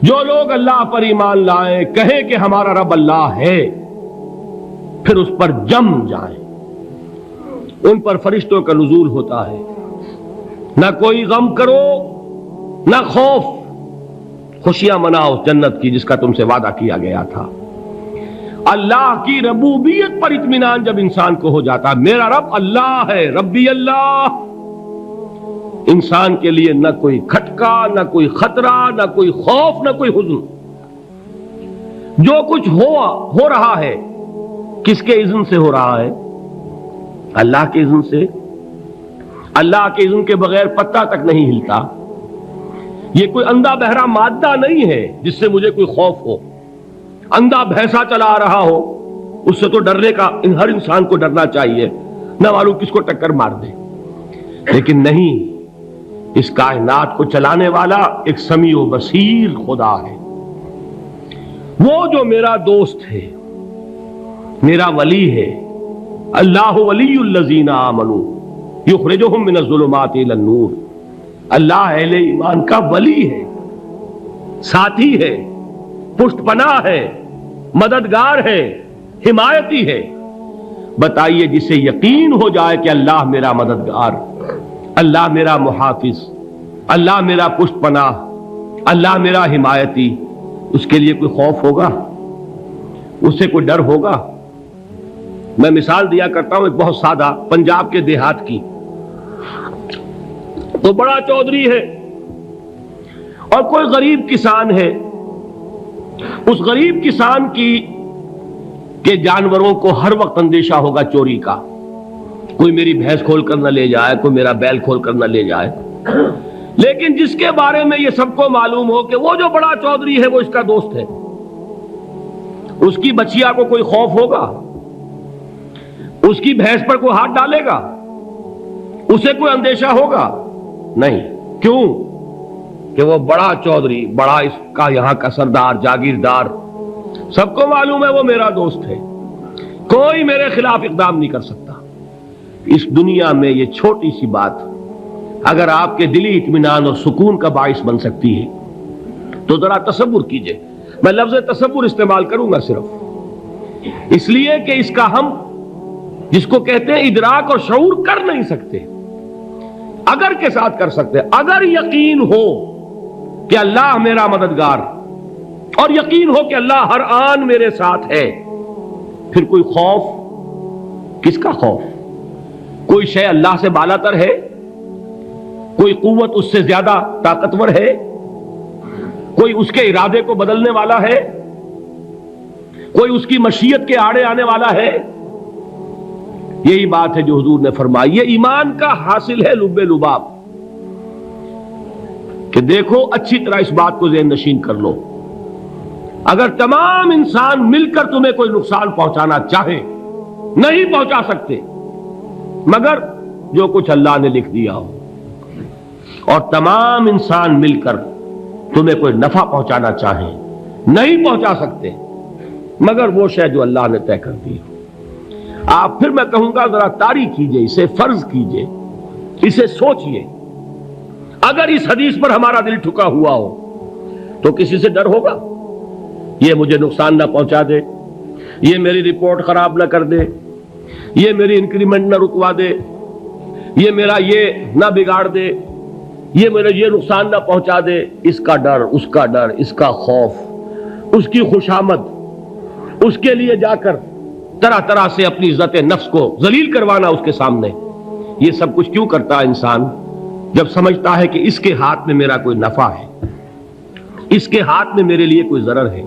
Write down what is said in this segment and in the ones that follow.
جو لوگ اللہ پر ایمان لائیں، کہیں کہ ہمارا رب اللہ ہے، پھر اس پر جم جائیں، ان پر فرشتوں کا نزول ہوتا ہے۔ نہ کوئی غم کرو نہ خوف، خوشیاں مناؤ جنت کی جس کا تم سے وعدہ کیا گیا تھا۔ اللہ کی ربوبیت پر اطمینان جب انسان کو ہو جاتا، میرا رب اللہ ہے، ربی اللہ، انسان کے لیے نہ کوئی کھٹکا، نہ کوئی خطرہ، نہ کوئی خوف، نہ کوئی حزن۔ جو کچھ ہو رہا ہے کس کے اذن سے ہو رہا ہے؟ اللہ کے اذن سے۔ اللہ کے اذن کے بغیر پتہ تک نہیں ہلتا۔ یہ کوئی اندھا بہرا مادہ نہیں ہے جس سے مجھے کوئی خوف ہو۔ اندھا بھینسا چلا آ رہا ہو، اس سے تو ڈرنے کا ہر انسان کو ڈرنا چاہیے، نہ معلوم کس کو ٹکر مار دے۔ لیکن نہیں، اس کائنات کو چلانے والا ایک سمیع و بصیر خدا ہے، وہ جو میرا دوست ہے، میرا ولی ہے۔ اللہ ولی الذین آمنوا یخرجہم من الظلمات الی النور۔ اللہ اہل ایمان کا ولی ہے، ساتھی ہے، پشت پناہ ہے، مددگار ہے، حمایتی ہے۔ بتائیے جسے یقین ہو جائے کہ اللہ میرا مددگار، اللہ میرا محافظ، اللہ میرا پشت پناہ، اللہ میرا حمایتی، اس کے لیے کوئی خوف ہوگا؟ اس سے کوئی ڈر ہوگا؟ میں مثال دیا کرتا ہوں ایک بہت سادہ، پنجاب کے دیہات کی۔ تو بڑا چودھری ہے اور کوئی غریب کسان ہے۔ اس غریب کسان کے جانوروں کو ہر وقت اندیشہ ہوگا چوری کا، کوئی میری بھینس کھول کر نہ لے جائے، کوئی میرا بیل کھول کر نہ لے جائے۔ لیکن جس کے بارے میں یہ سب کو معلوم ہو کہ وہ جو بڑا چودھری ہے وہ اس کا دوست ہے، اس کی بچیا کو کوئی خوف ہوگا؟ اس کی بھینس پر کوئی ہاتھ ڈالے گا؟ اسے کوئی اندیشہ ہوگا؟ نہیں۔ کیوں؟ کہ وہ بڑا چودھری، بڑا اس کا یہاں کا سردار، جاگیردار، سب کو معلوم ہے وہ میرا دوست ہے، کوئی میرے خلاف اقدام نہیں کر سکتا۔ اس دنیا میں یہ چھوٹی سی بات اگر آپ کے دلی اطمینان اور سکون کا باعث بن سکتی ہے تو ذرا تصور کیجئے۔ میں لفظ تصور استعمال کروں گا صرف اس لیے کہ اس کا ہم جس کو کہتے ہیں ادراک اور شعور کر نہیں سکتے، اگر کے ساتھ کر سکتے۔ اگر یقین ہو کہ اللہ میرا مددگار اور یقین ہو کہ اللہ ہر آن میرے ساتھ ہے، پھر کوئی خوف؟ کس کا خوف؟ کوئی شے اللہ سے بالا تر ہے؟ کوئی قوت اس سے زیادہ طاقتور ہے؟ کوئی اس کے ارادے کو بدلنے والا ہے؟ کوئی اس کی مشیت کے آڑے آنے والا ہے؟ یہی بات ہے جو حضور نے فرمائی۔ یہ ایمان کا حاصل ہے لب لباب، کہ دیکھو اچھی طرح اس بات کو ذہن نشین کر لو، اگر تمام انسان مل کر تمہیں کوئی نقصان پہنچانا چاہے نہیں پہنچا سکتے، مگر جو کچھ اللہ نے لکھ دیا ہو، اور تمام انسان مل کر تمہیں کوئی نفع پہنچانا چاہیں نہیں پہنچا سکتے، مگر وہ شے جو اللہ نے طے کر دی ہو۔ آپ پھر میں کہوں گا ذرا طاری کیجئے، اسے فرض کیجئے، اسے سوچئے۔ اگر اس حدیث پر ہمارا دل ٹھکا ہوا ہو تو کسی سے ڈر ہوگا؟ یہ مجھے نقصان نہ پہنچا دے، یہ میری رپورٹ خراب نہ کر دے، یہ میری انکریمنٹ نہ رکوا دے، یہ میرا یہ نہ بگاڑ دے، یہ میرا یہ نقصان نہ پہنچا دے۔ اس کا ڈر، اس کا ڈر، اس کا خوف، اس کی خوشامد، اس کے لیے جا کر طرح طرح سے اپنی عزت نفس کو ذلیل کروانا اس کے سامنے، یہ سب کچھ کیوں کرتا ہے انسان؟ جب سمجھتا ہے کہ اس کے ہاتھ میں میرا کوئی نفع ہے، اس کے ہاتھ میں میرے لیے کوئی ضرر ہے،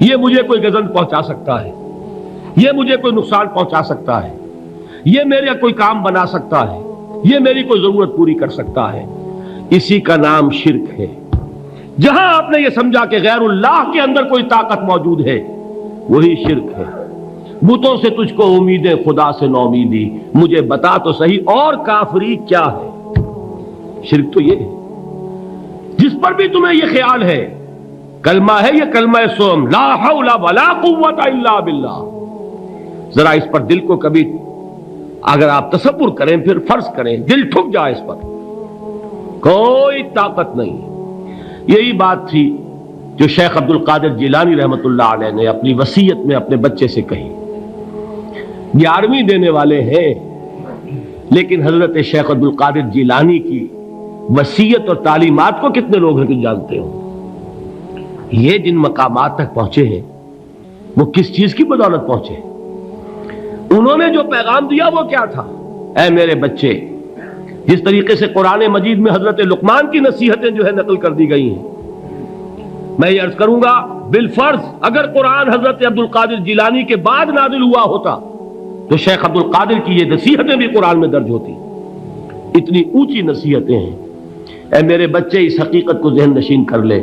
یہ مجھے کوئی گزن پہنچا سکتا ہے، یہ مجھے کوئی نقصان پہنچا سکتا ہے، یہ میرا کوئی کام بنا سکتا ہے، یہ میری کوئی ضرورت پوری کر سکتا ہے، اسی کا نام شرک ہے۔ جہاں آپ نے یہ سمجھا کہ غیر اللہ کے اندر کوئی طاقت موجود ہے، وہی شرک ہے۔ بتوں سے تجھ کو امیدیں، خدا سے نومیدی، مجھے بتا تو صحیح اور کافری کیا ہے؟ شرک تو یہ ہے۔ جس پر بھی تمہیں یہ خیال ہے، کلمہ ہے یہ کلمہ سوم، لا حول ولا قوت الا باللہ، ذرا اس پر دل کو کبھی اگر آپ تصور کریں، پھر فرض کریں، دل ٹھک جائے اس پر، کوئی طاقت نہیں۔ یہی بات تھی جو شیخ عبد القادر جیلانی رحمۃ اللہ علیہ نے اپنی وصیت میں اپنے بچے سے کہی. 11ویں دینے والے ہیں، لیکن حضرت شیخ عبد القادر جیلانی کی وصیت اور تعلیمات کو کتنے لوگ ہیں کہ جانتے ہو؟ یہ جن مقامات تک پہنچے ہیں وہ کس چیز کی بدولت پہنچے؟ انہوں نے جو پیغام دیا وہ کیا تھا؟ اے میرے بچے، جس طریقے سے قرآن مجید میں حضرت لقمان کی نصیحتیں جو ہے نقل کر دی گئی ہیں، میں یہ عرض کروں گا بالفرض اگر قرآن حضرت عبد القادر جیلانی کے بعد نازل ہوا ہوتا تو شیخ عبد القادر کی یہ نصیحتیں بھی قرآن میں درج ہوتی. اتنی اونچی نصیحتیں ہیں. اے میرے بچے، اس حقیقت کو ذہن نشین کر لے،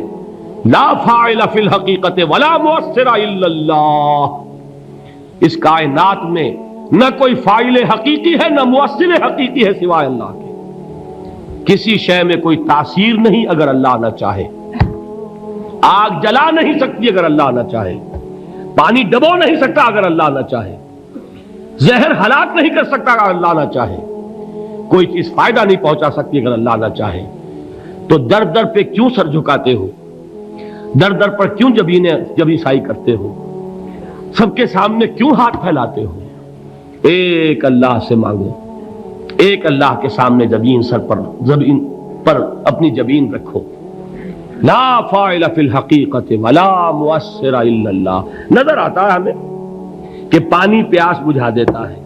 لا فاعل فی الحقیقت ولا مؤثر الا اللہ. اس کائنات میں نہ کوئی فاعل حقیقی ہے نہ مؤثر حقیقی ہے سوائے اللہ کے. کسی شے میں کوئی تاثیر نہیں اگر اللہ نہ چاہے. آگ جلا نہیں سکتی اگر اللہ نہ چاہے. پانی ڈبو نہیں سکتا اگر اللہ نہ چاہے. زہر ہلاک نہیں کر سکتا اگر اللہ نہ چاہے. کوئی چیز فائدہ نہیں پہنچا سکتی اگر اللہ نہ چاہے. تو در در پہ کیوں سر جھکاتے ہو؟ در در پر کیوں جبیں سائی کرتے ہو؟ سب کے سامنے کیوں ہاتھ پھیلاتے ہو؟ ایک اللہ سے مانگو، ایک اللہ کے سامنے زمین پر اپنی جبین رکھو. لا فاعل فی الحقیقت ولا مؤثر الا اللہ. نظر آتا ہے ہمیں کہ پانی پیاس بجھا دیتا ہے.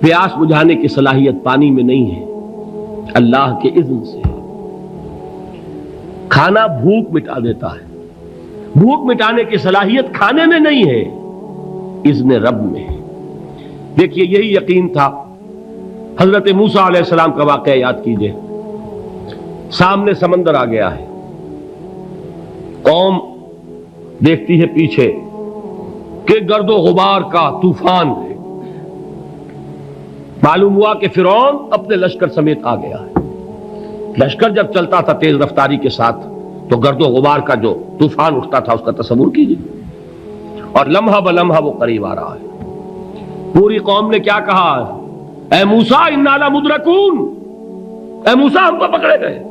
پیاس بجھانے کی صلاحیت پانی میں نہیں ہے، اللہ کے اذن سے. کھانا بھوک مٹا دیتا ہے. بھوک مٹانے کی صلاحیت کھانے میں نہیں ہے، اذن رب میں ہے. دیکھیے یہی یقین تھا. حضرت موسیٰ علیہ السلام کا واقعہ یاد کیجئے. سامنے سمندر آ گیا ہے، قوم دیکھتی ہے پیچھے کہ گرد و غبار کا طوفان ہے. معلوم ہوا کہ فرعون اپنے لشکر سمیت آ گیا ہے. لشکر جب چلتا تھا تیز رفتاری کے ساتھ تو گرد و غبار کا جو طوفان اٹھتا تھا اس کا تصور کیجیے. اور لمحہ بلمحہ وہ قریب آ رہا ہے. پوری قوم نے کیا کہا؟ اے موسیٰ انا لمدرکون، اے موسیٰ ہم کو پکڑے گئے.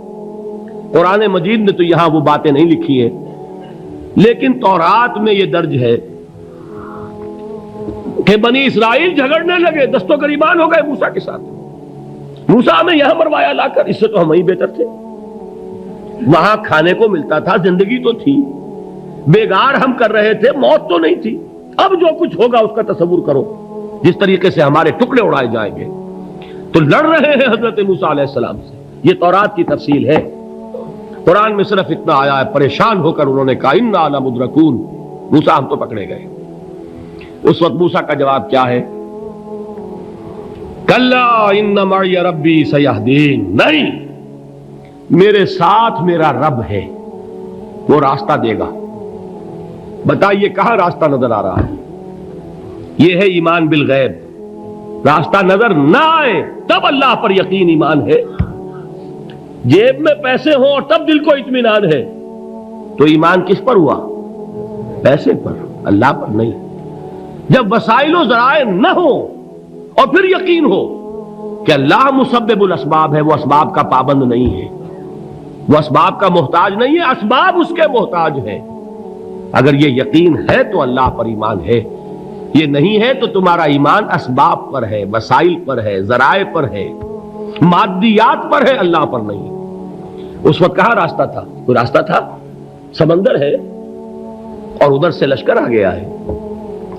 قرآن مجید نے تو یہاں وہ باتیں نہیں لکھی ہیں، لیکن تورات میں یہ درج ہے کہ بنی اسرائیل جھگڑنے لگے، دست و گریبان ہو گئے موسیٰ کے ساتھ. موسیٰ ہمیں یہاں مروایا لا کر، اس سے تو ہم ہی بہتر تھے. وہاں کھانے کو ملتا تھا، زندگی تو تھی، بیگار ہم کر رہے تھے، موت تو نہیں تھی. اب جو کچھ ہوگا اس کا تصور کرو، جس طریقے سے ہمارے ٹکڑے اڑائے جائیں گے. تو لڑ رہے ہیں حضرت موسیٰ علیہ السلام سے. یہ تورات کی تفصیل ہے. قرآن میں صرف اتنا آیا ہے، پریشان ہو کر انہوں نے کہا انا لمدرکون، موسیٰ ہم تو پکڑے گئے. اس وقت موسیٰ کا جواب کیا ہے؟ کلا ان معی ربی سیہدین. نہیں، میرے ساتھ میرا رب ہے، وہ راستہ دے گا. بتائیے کہاں راستہ نظر آ رہا ہے؟ یہ ہے ایمان بالغیب. راستہ نظر نہ آئے تب اللہ پر یقین ایمان ہے. جیب میں پیسے ہوں اور تب دل کو اطمینان ہے تو ایمان کس پر ہوا؟ پیسے پر، اللہ پر نہیں. جب وسائل و ذرائع نہ ہو اور پھر یقین ہو کہ اللہ مسبب الاسباب ہے، وہ اسباب کا پابند نہیں ہے، وہ اسباب کا محتاج نہیں ہے، اسباب اس کے محتاج ہے. اگر یہ یقین ہے تو اللہ پر ایمان ہے. یہ نہیں ہے تو تمہارا ایمان اسباب پر ہے، وسائل پر ہے، ذرائع پر ہے، مادیات پر ہے، اللہ پر نہیں. اس وقت کہاں راستہ تھا؟ کوئی راستہ تھا؟ سمندر ہے اور ادھر سے لشکر آ گیا ہے.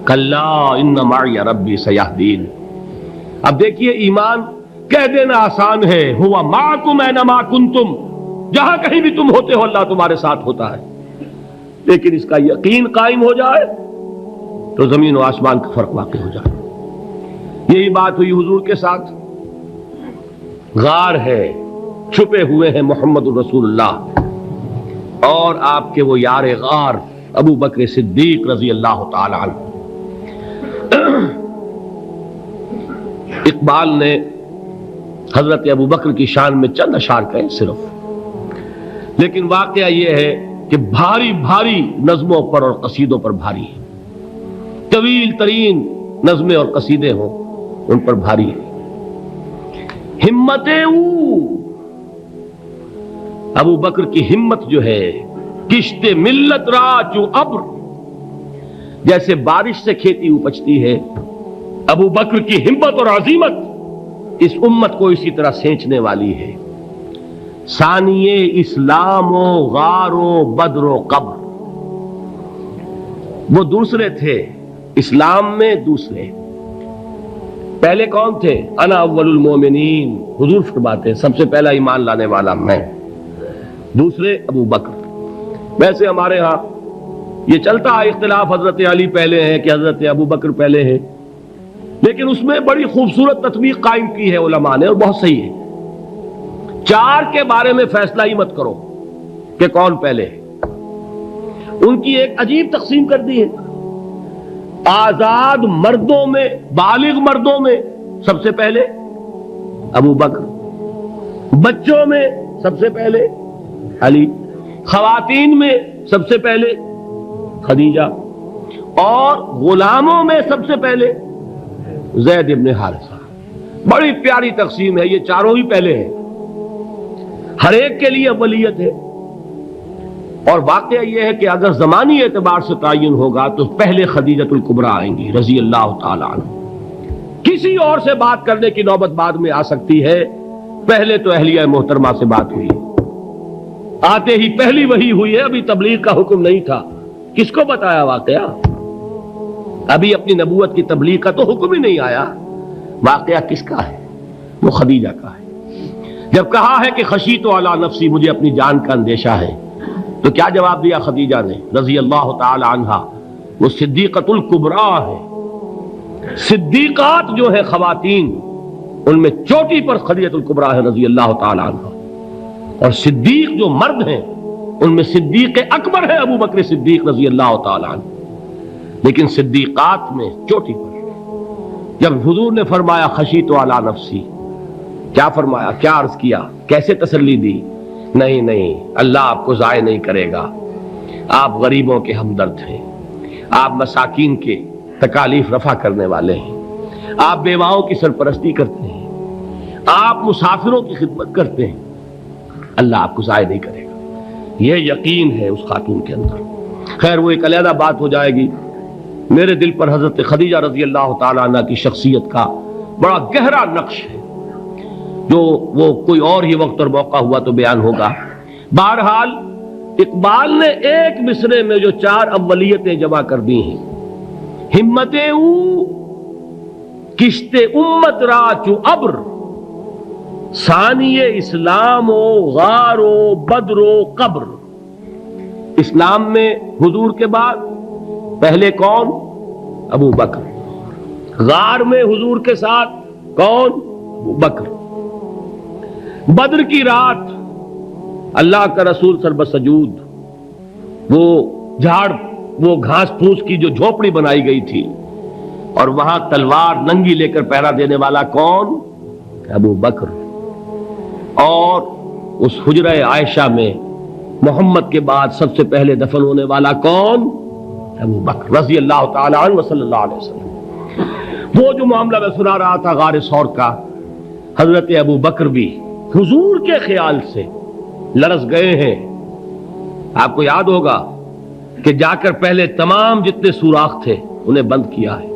کلا ان معی ربی سیہدین. اب دیکھیے ایمان کہہ دینا آسان ہے، ہوا معکم اینما کنتم، جہاں کہیں بھی تم ہوتے ہو اللہ تمہارے ساتھ ہوتا ہے. لیکن اس کا یقین قائم ہو جائے تو زمین و آسمان کا فرق واقع ہو جائے. یہی بات ہوئی حضور کے ساتھ. غار ہے، چھپے ہوئے ہیں محمد الرسول اللہ اور آپ کے وہ یار غار ابو بکر صدیق رضی اللہ تعالی عنہ. اقبال نے حضرت ابو بکر کی شان میں چند اشعار کہے صرف، لیکن واقعہ یہ ہے کہ بھاری بھاری نظموں پر اور قصیدوں پر بھاری ہے. طویل ترین نظمیں اور قصیدے ہوں ان پر بھاری ہے. ہمت ابو بکر کی ہمت جو ہے کشت ملت را چو ابر، جیسے بارش سے کھیتی اپجتی ہے، ابو بکر کی ہمت اور عزیمت اس امت کو اسی طرح سینچنے والی ہے۔ ثانیے اسلام و غار و بدر و قبر، وہ دوسرے تھے اسلام میں، دوسرے پہلے کون تھے؟ انا اول المومنین، حضور فرماتے ہیں سب سے پہلا ایمان لانے والا میں، دوسرے ابو بکر۔ ویسے ہمارے ہاں یہ چلتا ہے اختلاف، حضرت علی پہلے ہیں کہ حضرت ابو بکر پہلے ہیں، لیکن اس میں بڑی خوبصورت تطبیق قائم کی ہے علماء نے، اور بہت صحیح ہے۔ چار کے بارے میں فیصلہ ہی مت کرو کہ کون پہلے ہے، ان کی ایک عجیب تقسیم کر دی ہے۔ آزاد مردوں میں، بالغ مردوں میں سب سے پہلے ابو بکر، بچوں میں سب سے پہلے علی، خواتین میں سب سے پہلے خدیجہ، اور غلاموں میں سب سے پہلے زید ابن حارثہ۔ بڑی پیاری تقسیم ہے، یہ چاروں ہی پہلے ہیں، ہر ایک کے لیے اولیت ہے۔ اور واقعہ یہ ہے کہ اگر زمانی اعتبار سے تعین ہوگا تو پہلے خدیجۃ الکبریٰ آئیں گی رضی اللہ تعالی عنہ، کسی اور سے بات کرنے کی نوبت بعد میں آ سکتی ہے، پہلے تو اہلیہ محترمہ سے بات ہوئی، آتے ہی پہلی وحی ہوئی ہے، ابھی تبلیغ کا حکم نہیں تھا، کس کو بتایا واقعہ؟ ابھی اپنی نبوت کی تبلیغ کا تو حکم ہی نہیں آیا، واقعہ کس کا ہے؟ وہ خدیجہ کا ہے۔ جب کہا ہے کہ خشیت علی نفسی، مجھے اپنی جان کا اندیشہ ہے، تو کیا جواب دیا خدیجہ نے رضی اللہ تعالی عنہا؟ وہ صدیقۃ الکبریٰ ہے، صدیقات جو ہے خواتین، ان میں چوٹی پر خدیجۃ الکبریٰ ہے رضی اللہ تعالی عنہا، اور صدیق جو مرد ہیں ان میں صدیق اکبر ہے ابو بکر صدیق رضی اللہ تعالی عنہ، لیکن صدیقات میں چوٹی پر۔ جب حضور نے فرمایا خشیت علی نفسی، کیا فرمایا، کیا عرض کیا، کیسے تسلی دی؟ نہیں نہیں، اللہ آپ کو ضائع نہیں کرے گا، آپ غریبوں کے ہمدرد ہیں، آپ مساکین کے تکالیف رفع کرنے والے ہیں، آپ بیواؤں کی سرپرستی کرتے ہیں، آپ مسافروں کی خدمت کرتے ہیں، اللہ آپ کو ضائع نہیں کرے گا۔ یہ یقین ہے اس خاتون کے اندر۔ خیر وہ ایک علیحدہ بات ہو جائے گی۔ میرے دل پر حضرت خدیجہ رضی اللہ تعالی عنہ کی شخصیت کا بڑا گہرا نقش ہے، جو وہ کوئی اور ہی وقت اور موقع ہوا تو بیان ہوگا۔ بہرحال اقبال نے ایک مصرے میں جو چار اولیتیں جمع کر دی ہیں، ہمت او کشت امت را چو ابر، ثانی اسلام و غار و بدر و قبر۔ اسلام میں حضور کے بعد پہلے کون؟ ابو بکر۔ غار میں حضور کے ساتھ کون؟ ابو بکر۔ بدر کی رات اللہ کا رسول سربسجود، وہ جھاڑ، وہ گھاس پھوس کی جو جھوپڑی بنائی گئی تھی، اور وہاں تلوار ننگی لے کر پہرا دینے والا کون؟ ابو بکر۔ اور اس حجرہ عائشہ میں محمد کے بعد سب سے پہلے دفن ہونے والا کون؟ ابو بکر رضی اللہ تعالی عنہ صلی اللہ علیہ وسلم۔ وہ جو معاملہ میں سنا رہا تھا غار ثور کا، حضرت ابو بکر بھی حضور کے خیال سے لرز گئے ہیں۔ آپ کو یاد ہوگا کہ جا کر پہلے تمام جتنے سوراخ تھے انہیں بند کیا ہے،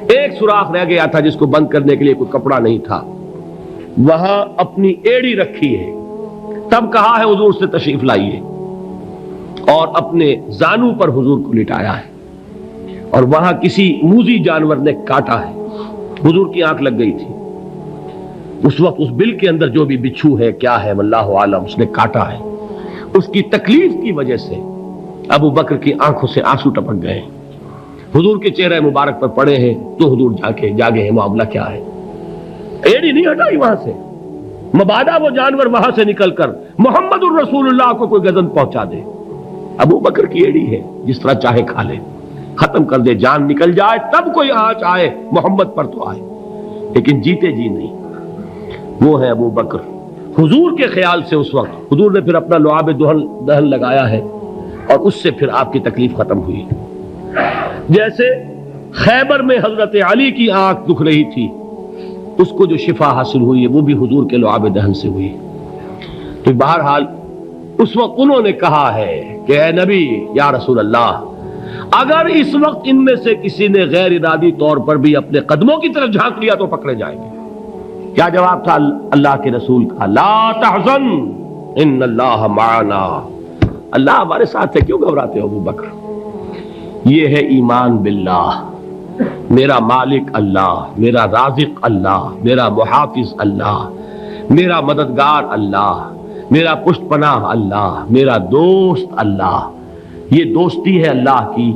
ایک سوراخ رہ گیا تھا جس کو بند کرنے کے لیے کوئی کپڑا نہیں تھا، وہاں اپنی ایڑی رکھی ہے، تب کہا ہے حضور سے تشریف لائیے، اور اپنے زانو پر حضور کو لٹایا ہے، اور وہاں کسی موذی جانور نے کاٹا ہے، حضور کی آنکھ لگ گئی تھی، اس وقت اس بل کے اندر جو بھی بچھو ہے کیا ہے واللہ عالم، اس نے کاٹا ہے، اس کی تکلیف کی وجہ سے ابو بکر کی آنکھوں سے آنسو ٹپک گئے، حضور کے چہرے مبارک پر پڑے ہیں، تو حضور جاگے ہیں، معاملہ کیا ہے؟ ایڑی نہیں ہٹائی وہاں سے، مبادا وہ جانور وہاں سے نکل کر محمد الرسول اللہ کو کوئی گزن پہنچا دے، ابو بکر کی ایڑی ہے، جس طرح چاہے کھا لے، ختم کر دے، جان نکل جائے تب کوئی آنچ آئے محمد پر تو آئے، لیکن جیتے جی نہیں۔ وہ ہے ابو بکر حضور کے خیال سے۔ اس وقت حضور نے پھر اپنا لعاب دہن لگایا ہے، اور اس سے پھر آپ کی تکلیف ختم ہوئی۔ جیسے خیبر میں حضرت علی کی آنکھ دکھ رہی تھی، اس کو جو شفا حاصل ہوئی ہے وہ بھی حضور کے لعاب دہن سے ہوئی۔ تو بہرحال اس وقت انہوں نے کہا ہے کہ اے نبی یا رسول اللہ، اگر اس وقت ان میں سے کسی نے غیر ارادی طور پر بھی اپنے قدموں کی طرف جھانک لیا تو پکڑے جائیں گے۔ کیا جواب تھا اللہ کے رسول کا؟ لا تحزن ان اللہ معنا، اللہ ہمارے ساتھ ہے، کیوں گھبراتے ہو ابو بکر؟ یہ ہے ایمان باللہ، میرا مالک اللہ، میرا رازق اللہ، میرا محافظ اللہ، میرا مددگار اللہ، میرا پشت پناہ اللہ، میرا دوست اللہ۔ یہ دوستی ہے اللہ کی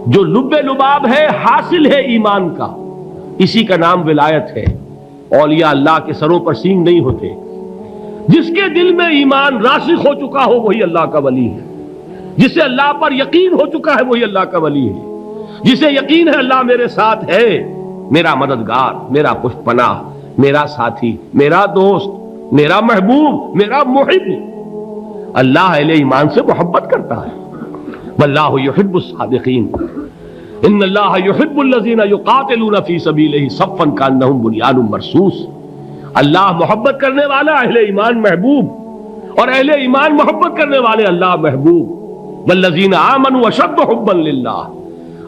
جو لب لباب ہے، حاصل ہے ایمان کا، اسی کا نام ولایت ہے۔ اولیاء اللہ کے سروں پر سینگ نہیں ہوتے، جس کے دل میں ایمان راسخ ہو چکا ہو وہی اللہ کا ولی ہے، جسے اللہ پر یقین ہو چکا ہے وہی اللہ کا ولی ہے، جسے یقین ہے اللہ میرے ساتھ ہے، میرا مددگار، میرا پشت پناہ، میرا ساتھی، میرا دوست، میرا محبوب، میرا محب۔ اللہ اہل ایمان سے محبت کرتا ہے۔ واللہ یحب الصادقین، ان اللہ یحب الذین یقاتلون فی سبیلہ صفا کانہم بنیان مرصوص۔ اللہ محبت کرنے والا، اہل ایمان محبوب، اور اہل ایمان محبت کرنے والے اللہ محبوب۔ والذین آمنوا اشد حبا للہ۔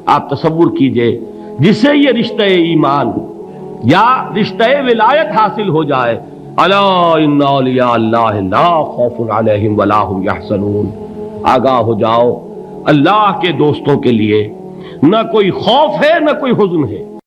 آپ تصور کیجئے جسے یہ رشتہ ایمان یا رشتہ ولایت حاصل ہو جائے، الا ان اولیاء اللہ لا خوف علیہم ولا هم یحزنون، آگاہ ہو جاؤ، اللہ کے دوستوں کے لیے نہ کوئی خوف ہے نہ کوئی حزن ہے۔